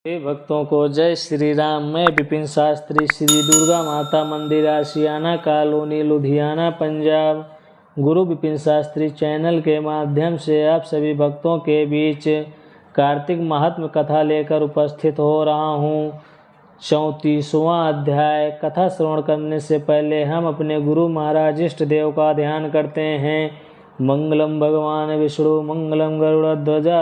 हे भक्तों को जय श्री राम। मैं विपिन शास्त्री, श्री दुर्गा माता मंदिर, आशियाना कॉलोनी, लुधियाना, पंजाब। गुरु विपिन शास्त्री चैनल के माध्यम से आप सभी भक्तों के बीच कार्तिक महात्म कथा लेकर उपस्थित हो रहा हूँ। 34वां अध्याय। कथा श्रवण करने से पहले हम अपने गुरु महाराज इष्ट देव का ध्यान करते हैं। मंगलम भगवान विष्णु मंगलम गरुड़ध्वजा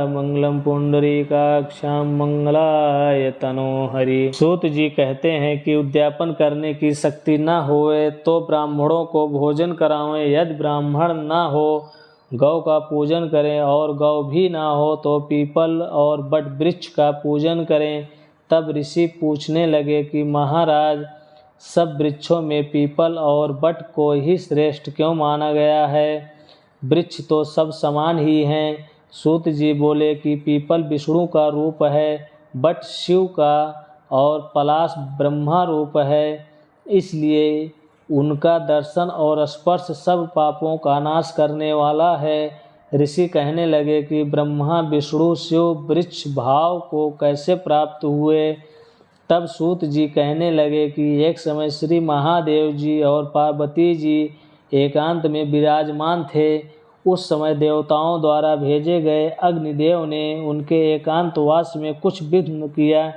मंगलम पुंडरीकाक्षां मंगलाय तनोहरि। सूत जी कहते हैं कि उद्यापन करने की शक्ति न होए तो ब्राह्मणों को भोजन करावें। यदि ब्राह्मण न हो गौ का पूजन करें, और गौ भी ना हो तो पीपल और बट वृक्ष का पूजन करें। तब ऋषि पूछने लगे कि महाराज, सब वृक्षों में पीपल और बट को ही श्रेष्ठ क्यों माना गया है? वृक्ष तो सब समान ही हैं। सूत जी बोले कि पीपल विष्णु का रूप है, बट शिव का और पलाश ब्रह्मा रूप है, इसलिए उनका दर्शन और स्पर्श सब पापों का नाश करने वाला है। ऋषि कहने लगे कि ब्रह्मा विष्णु शिव वृक्ष भाव को कैसे प्राप्त हुए? तब सूत जी कहने लगे कि एक समय श्री महादेव जी और पार्वती जी एकांत में विराजमान थे। उस समय देवताओं द्वारा भेजे गए अग्निदेव ने उनके एकांतवास में कुछ विघ्न किया,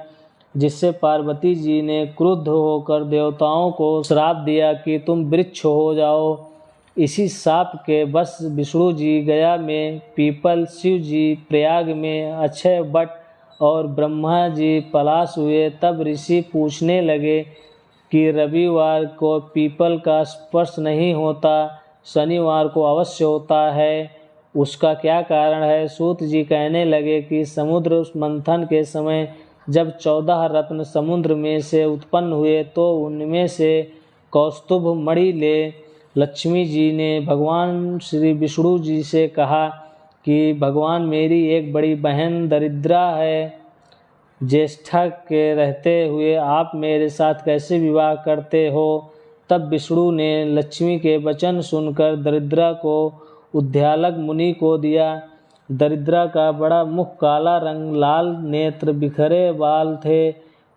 जिससे पार्वती जी ने क्रुद्ध होकर देवताओं को श्राप दिया कि तुम वृक्ष हो जाओ। इसी शाप के वश विष्णु जी गया में पीपल, शिव जी प्रयाग में अक्षय वट और ब्रह्मा जी पलाश हुए। तब ऋषि पूछने लगे कि रविवार को पीपल का स्पर्श नहीं होता, शनिवार को अवश्य होता है, उसका क्या कारण है? सूत जी कहने लगे कि समुद्र मंथन के समय जब 14 रत्न समुद्र में से उत्पन्न हुए तो उनमें से कौस्तुभ मणि ले लक्ष्मी जी ने भगवान श्री विष्णु जी से कहा कि भगवान, मेरी एक बड़ी बहन दरिद्रा है, ज्येष्ठा के रहते हुए आप मेरे साथ कैसे विवाह करते हो? तब विष्णु ने लक्ष्मी के वचन सुनकर दरिद्रा को उद्यालक मुनि को दिया। दरिद्रा का बड़ा मुख, काला रंग, लाल नेत्र, बिखरे बाल थे।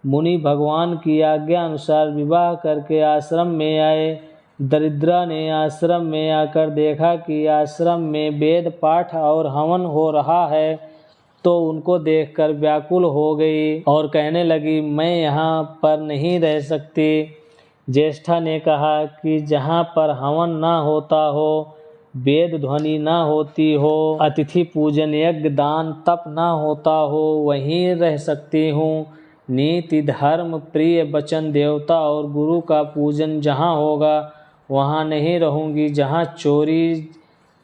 मुनि भगवान की आज्ञा अनुसार विवाह करके आश्रम में आए। दरिद्रा ने आश्रम में आकर देखा कि आश्रम में वेद पाठ और हवन हो रहा है, तो उनको देखकर व्याकुल हो गई और कहने लगी, मैं यहाँ पर नहीं रह सकती। ज्येष्ठा ने कहा कि जहाँ पर हवन ना होता हो, वेद ध्वनि ना होती हो, अतिथि पूजन, यज्ञ, दान, तप ना होता हो, वहीं रह सकती हूँ। नीति, धर्म, प्रिय वचन, देवता और गुरु का पूजन जहाँ होगा वहाँ नहीं रहूँगी। जहाँ चोरी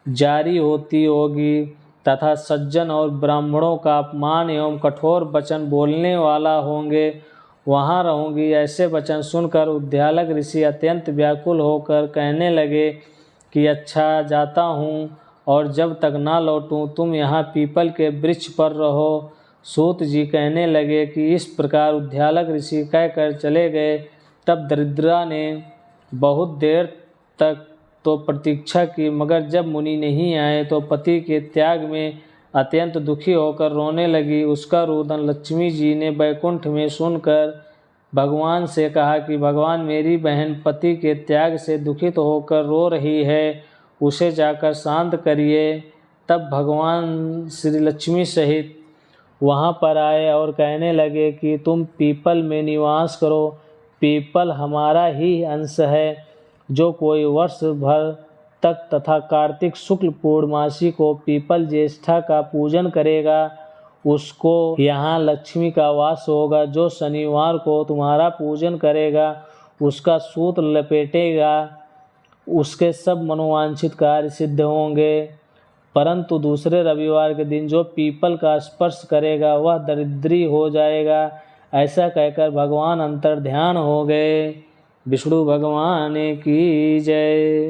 जारी होती होगी तथा सज्जन और ब्राह्मणों का अपमान एवं कठोर वचन बोलने वाला होंगे, वहाँ रहूँगी। ऐसे वचन सुनकर उद्यालक ऋषि अत्यंत व्याकुल होकर कहने लगे कि अच्छा, जाता हूँ, और जब तक ना लौटूँ तुम यहाँ पीपल के वृक्ष पर रहो। सूत जी कहने लगे कि इस प्रकार उद्यालक ऋषि कहकर चले गए। तब दरिद्रा ने बहुत देर तक तो प्रतीक्षा की, मगर जब मुनि नहीं आए तो पति के त्याग में अत्यंत दुखी होकर रोने लगी। उसका रोदन लक्ष्मी जी ने वैकुंठ में सुनकर भगवान से कहा कि भगवान, मेरी बहन पति के त्याग से दुखित होकर रो रही है, उसे जाकर शांत करिए। तब भगवान श्री लक्ष्मी सहित वहाँ पर आए और कहने लगे कि तुम पीपल में निवास करो। पीपल हमारा ही अंश है। जो कोई वर्ष भर तक तथा कार्तिक शुक्ल पूर्णमासी को पीपल ज्येष्ठा का पूजन करेगा, उसको यहाँ लक्ष्मी का वास होगा। जो शनिवार को तुम्हारा पूजन करेगा, उसका सूत लपेटेगा, उसके सब मनोवांछित कार्य सिद्ध होंगे। परंतु दूसरे रविवार के दिन जो पीपल का स्पर्श करेगा वह दरिद्री हो जाएगा। ऐसा कहकर भगवान अंतर्ध्यान हो गए। विष्णु भगवान की जय।